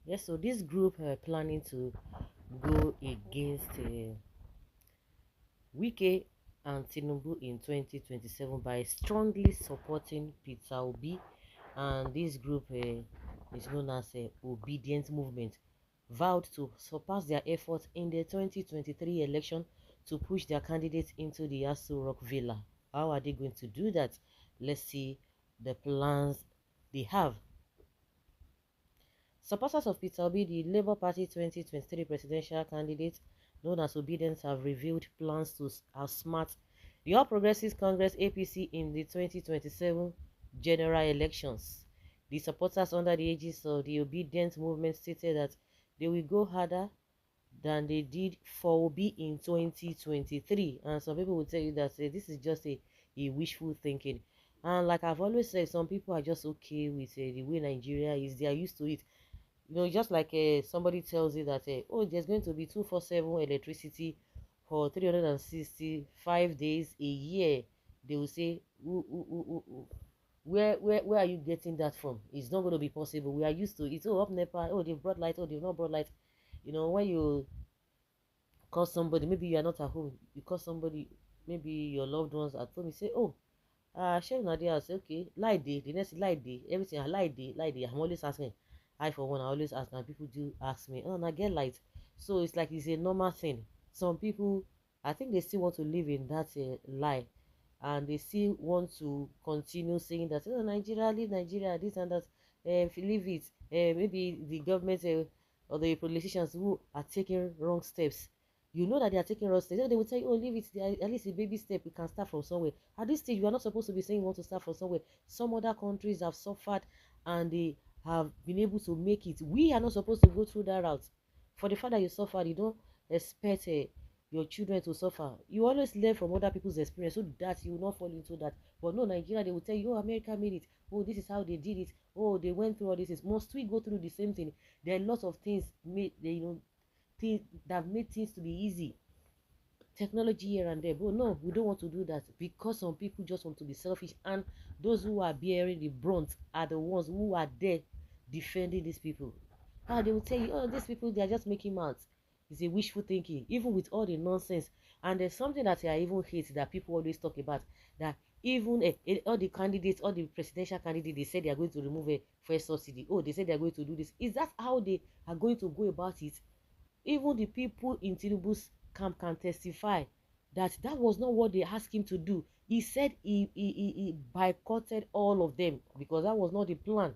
Yes, so this group planning to go against Wike and Tinubu in 2027 by strongly supporting Peter Obi, and this group is known as Obedient Movement, vowed to surpass their efforts in the 2023 election to push their candidates into the Aso Rock Villa. How are they going to do that? Let's see the plans they have. Supporters of Peter Obi, the Labour Party 2023 presidential candidate, known as Obedience, have revealed plans to outsmart the All Progressives Congress (APC) in the 2027 general elections. The supporters under the aegis of the Obedience movement stated that they will go harder than they did for Obi in 2023. And some people will tell you that this is just a wishful thinking. And like I've always said, some people are just okay with the way Nigeria is. They are used to it. You know, just like somebody tells you that oh, there's going to be 247 electricity for 365 days a year, they will say, where are you getting that from? It's not going to be possible. We are used to it. Oh, up Nepal, oh, they've brought light, oh, they've not brought light. You know, when you call somebody, maybe you are not at home, you call somebody, maybe your loved ones at home, you say, oh, shey Nadia, I say, okay, light day, the next light day, everything, light day, light day. I'm always asking. I for one, I always ask, and people do ask me, oh, and I get light. So it's like it's a normal thing. Some people, I think they still want to live in that lie, and they still want to continue saying that, oh, Nigeria, leave Nigeria, this and that. If you leave it, maybe the government or the politicians who are taking wrong steps, you know that they are taking wrong steps. They will tell you, oh, leave it, at least a baby step, we can start from somewhere. At this stage, you are not supposed to be saying you want to start from somewhere. Some other countries have suffered and they have been able to make it. We are not supposed to go through that route. For the fact that you suffered, you don't expect your children to suffer. You always learn from other people's experience so that you will not fall into that. But no, Nigeria, they will tell you, oh, America made it. Oh, this is how they did it. Oh, they went through all this. Must we go through the same thing? There are lots of things made, things that made things to be easy, technology here and there, but no, we don't want to do that because some people just want to be selfish, and those who are bearing the brunt are the ones who are there defending these people. They will tell you, oh, these people, they are just making mouths. It's a wishful thinking, even with all the nonsense. And there's something that I even hate that people always talk about, that even all the candidates, all the presidential candidates, they said they are going to remove a first subsidy. Oh, they said they are going to do this. Is that how they are going to go about it? Even the people in Tinubu's camp can testify that that was not what they asked him to do. He said he boycotted all of them because that was not the plan.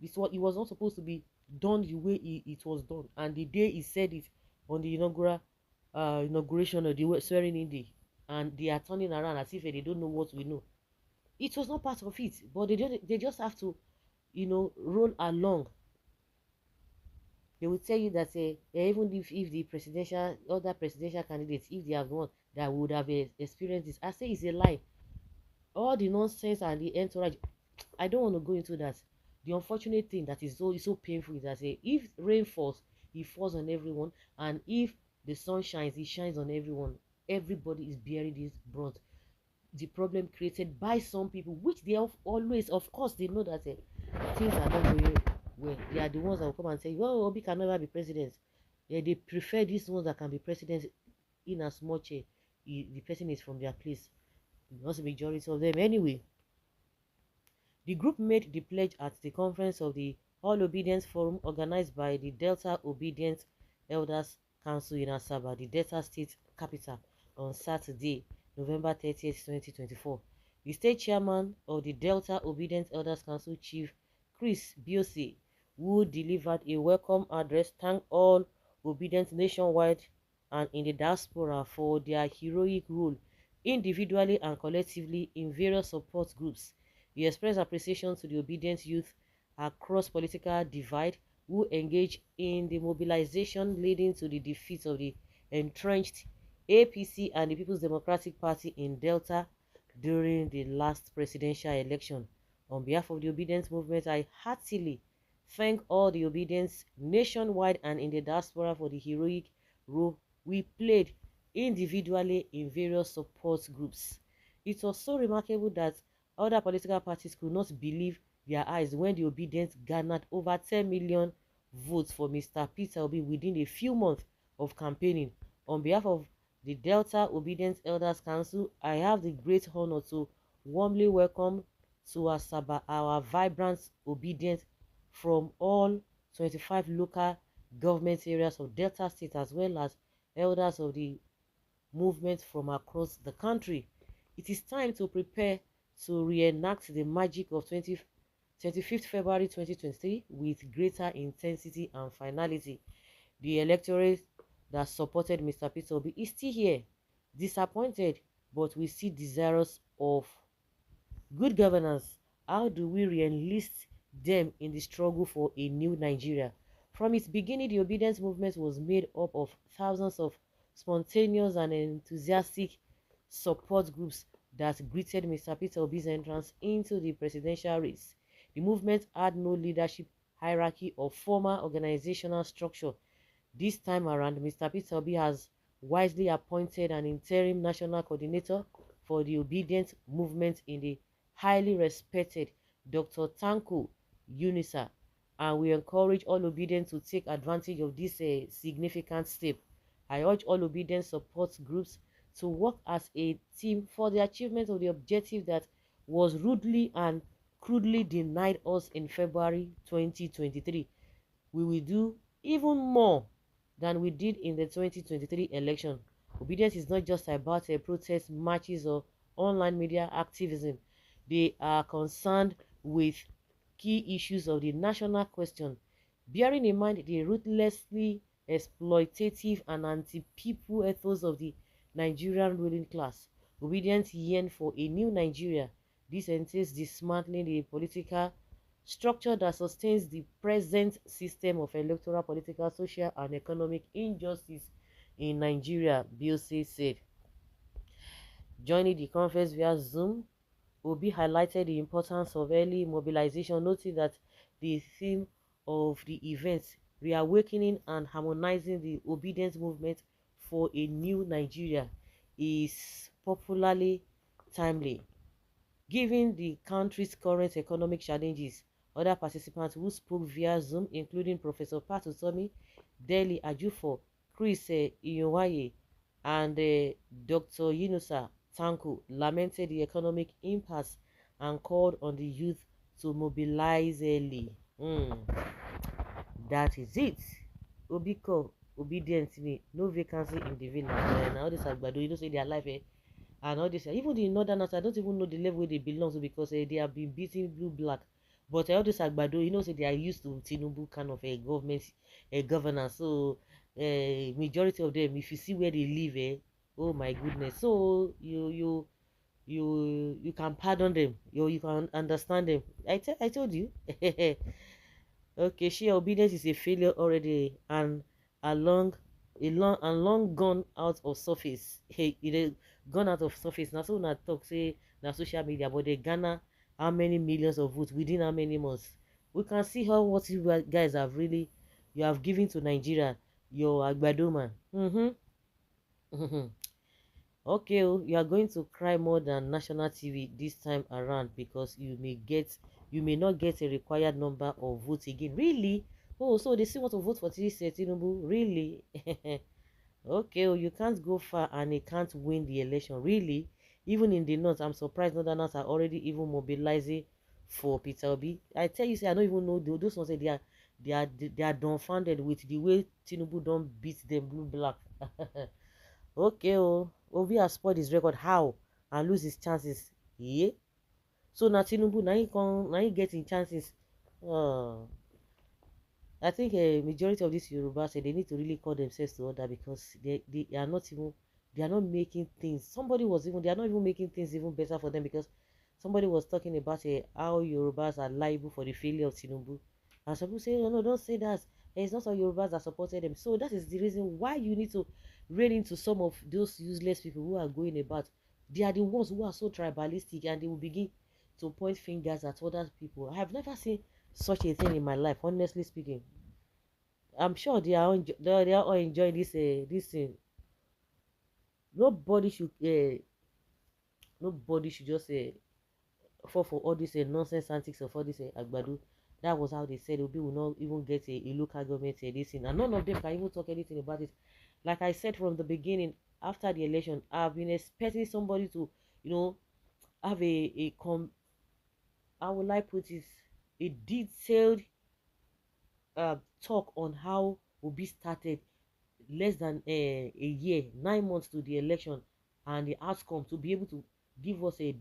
This what it was not supposed to be done the way it was done. And the day he said it on the inauguration of the swearing in day, and they are turning around as if they don't know what we know. It was not part of it, but they just have to, roll along. They will tell you that even if the other presidential candidates, if they have won, that would have experienced this. I say it's a lie. All the nonsense and the entourage, I don't want to go into that. The unfortunate thing that is so painful is that if rain falls, it falls on everyone, and if the sun shines, it shines on everyone. Everybody is bearing this brunt. The problem created by some people, which they have always, of course, they know that things are not going well. They are the ones that will come and say, well, Obi can never be president. They prefer these ones that can be president in as much the person is from their place. Not the majority of them anyway. The group made the pledge at the conference of the All Obedience Forum organized by the Delta Obedience Elders Council in Asaba, the Delta State capital, on Saturday, November 30th, 2024. The state chairman of the Delta Obedience Elders Council, Chief Chris Biose, who delivered a welcome address, thanked all obedience nationwide and in the diaspora for their heroic role individually and collectively in various support groups. He expressed appreciation to the obedient youth across political divide who engaged in the mobilization leading to the defeat of the entrenched APC and the People's Democratic Party in Delta during the last presidential election. On behalf of the obedience movement, I heartily thank all the obedience nationwide and in the diaspora for the heroic role we played individually in various support groups. It was so remarkable that other political parties could not believe their eyes when the obedience garnered over 10 million votes for Mr. Peter Obi within a few months of campaigning. On behalf of the Delta Obedience Elders Council, I have the great honor to warmly welcome to Asaba our vibrant obedience from all 25 local government areas of Delta State, as well as elders of the movement from across the country. It is time to prepare to reenact the magic of 25th February 2023 with greater intensity and finality. The electorate that supported Mr. Peter Obi is still here, disappointed, but we still desirous of good governance. How do we re-enlist them in the struggle for a new Nigeria? From its beginning, the obedience movement was made up of thousands of spontaneous and enthusiastic support groups that greeted Mr. Peter Obi's entrance into the presidential race. The movement had no leadership hierarchy or formal organizational structure. This time around, Mr. Peter Obi has wisely appointed an interim national coordinator for the obedient movement in the highly respected Dr. Tanko Unisa, and we encourage all obedient to take advantage of this significant step. I urge all obedient support groups to work as a team for the achievement of the objective that was rudely and crudely denied us in February 2023. We will do even more than we did in the 2023 election. Obedience is not just about protest marches or online media activism. They are concerned with key issues of the national question, bearing in mind the ruthlessly exploitative and anti-people ethos of the Nigerian ruling class. Obedience yearn for a new Nigeria. This entails dismantling the political structure that sustains the present system of electoral, political, social, and economic injustice in Nigeria, Biose said. Joining the conference via Zoom, Obi highlighted the importance of early mobilization, noting that the theme of the event, reawakening and harmonizing the obedience movement for a new Nigeria, is popularly timely. Given the country's current economic challenges, other participants who spoke via Zoom, including Professor Pat Utomi, Deli Ajufo, Chris Iyowaye, and Dr. Yunusa Tanku, lamented the economic impasse and called on the youth to mobilize early. That is it. Obiko, obedient to me, no vacancy in the village. Now this Agbado, you don't say their life, and all this. Even the northerners, I don't even know the level where they belong to, because they have been beating blue black. But all this Agbado, say they are used to Tinubu kind of a government, a governor. So majority of them, if you see where they live, oh my goodness. So you can pardon them. You can understand them. I told you. Okay, sheer obedience is a failure already, and a long gone out of surface. Hey, it gone out of surface. Now so na talk say na social media, but they garner how many millions of votes within how many months. We can see how what you guys have really you have given to Nigeria, your Agbado man. Okay, you are going to cry more than national TV this time around, because you may not get a required number of votes again. Really? Oh, so they still want to vote for this Tinubu? Really? Okay, you can't go far and he can't win the election. Really? Even in the north, I'm surprised northerners are already even mobilizing for Peter Obi. I tell you, say I don't even know those ones say they are dumbfounded with the way Tinubu don't beat them blue black. Okay, Obi has spoiled his record. How? And lose his chances. Yeah. So now Tinubu, now he getting chances. I think a majority of these Yoruba say they need to really call themselves to order, because they are not even, they are not making things. They are not even making things even better for them, because somebody was talking about how Yorubas are liable for the failure of Tinubu. And some people say, oh, no, don't say that. It's not all Yorubas that supported them. So that is the reason why you need to rein into some of those useless people who are going about. They are the ones who are so tribalistic, and they will begin to point fingers at other people. I have never seen such a thing in my life, honestly speaking. I'm sure they are all enjoying this thing. Nobody should nobody should just fall for all this nonsense antics of all this Agbado. That was how they said Obi will not even get a local government this, and none of them can even talk anything about it. Like I said from the beginning, after the election, I've been expecting somebody to, you know, have I would like put it, a detailed talk on how Obi started less than a year, 9 months to the election, and the outcome, to be able to give us a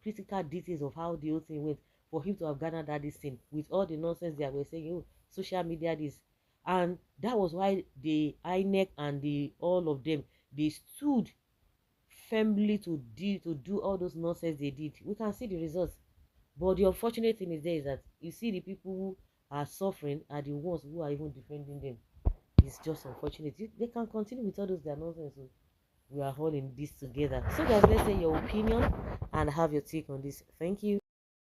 critical details of how the whole thing went, for him to have garnered that this thing with all the nonsense they were saying, oh, social media this. And that was why the INEC and the all of them, they stood firmly to do all those nonsense they did. We can see the results. But the unfortunate thing is there is that you see the people who are suffering are the ones who are even defending them. It's just unfortunate. They can continue with all those their nonsense. So we are all in this together. So guys, let's say your opinion and have your take on this. Thank you.